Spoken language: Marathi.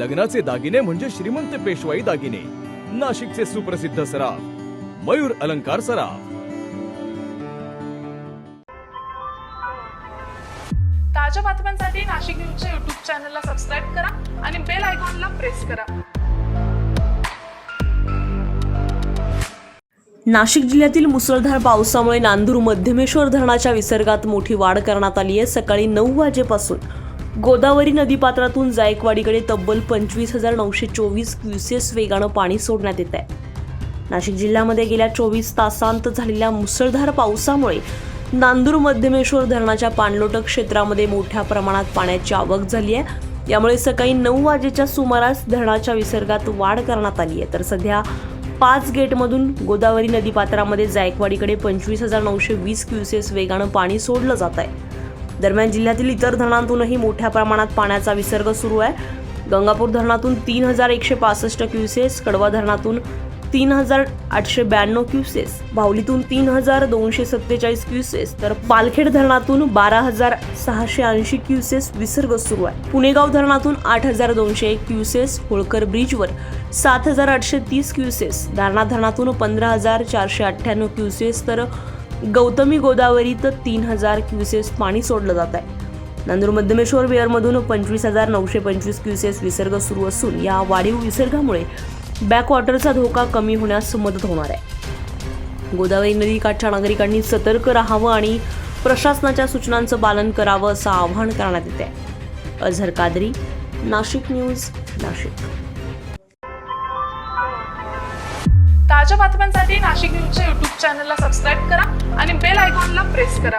लग्नाचे दागिने म्हणजे श्रीमंत पेशवाई दागिने. नाशिकचे सुप्रसिद्ध सराफ मयूर अलंकार सराफ. ताज्या बातम्यांसाठी नाशिक न्यूजच्या YouTube चॅनलला सबस्क्राईब करा आणि बेल आयकॉनला प्रेस करा. नाशिक जिल्ह्यातील मुसळधार पावसामुळे नांदूर मध्यमेश्वर धरणाच्या विसर्गात मोठी वाढ करण्यात आली आहे. सकाळी 9 वाजेपासून गोदावरी नदीपात्रातून जायकवाडीकडे तब्बल 25,924 क्युसेस वेगानं पाणी सोडण्यात येत आहे. नाशिक जिल्ह्यामध्ये गेल्या 24 तासांत झालेल्या मुसळधार पावसामुळे नांदूर मध्यमेश्वर धरणाच्या पाणलोट क्षेत्रामध्ये मोठ्या प्रमाणात पाण्याची आवक झाली आहे. यामुळे सकाळी 9 वाजेच्या सुमारास धरणाच्या विसर्गात वाढ करण्यात आली आहे. तर सध्या 5 गेटमधून गोदावरी नदीपात्रामध्ये जायकवाडीकडे 25,920 क्युसेस वेगानं पाणी सोडलं जात आहे. दरम्यान जिल्ह्यातील इतर धरणांतूनही मोठ्या प्रमाणात पाण्याचा विसर्ग सुरू आहे. गंगापूर धरणातून 3,165 क्युसेस, कडवा धरणातून 3,892 क्युसेस, भावलीतून 3,247 क्युसेस, तर पालखेड धरणातून 12,680 क्युसेस विसर्ग सुरू आहे. पुणेगाव धरणातून 8,201 क्युसेस, होळकर ब्रिजवर 7,830 क्युसेस, दारणा धरणातून 15,498 क्युसेस, तर गौतमी गोदावरीत 3,000 क्युसेस पाणी सोडलं जात आहे. नांदूर मध्यमेश्वर वेअरमधून 25,925 क्युसेस विसर्ग सुरू असून या वाढीव विसर्गामुळे बॅकवॉटरचा धोका कमी होण्यास मदत होणार आहे. गोदावरी नदीकाठच्या नागरिकांनी सतर्क राहावं आणि प्रशासनाच्या सूचनांचं पालन करावं असं आवाहन करण्यात येत आहे. अझहर कादरी, नाशिक न्यूज, नाशिक. ताज्या बातम्यांसाठी नाशिक न्यूजच्या YouTube चॅनलला सबस्क्राईब करा आणि बेल आयकॉनला प्रेस करा.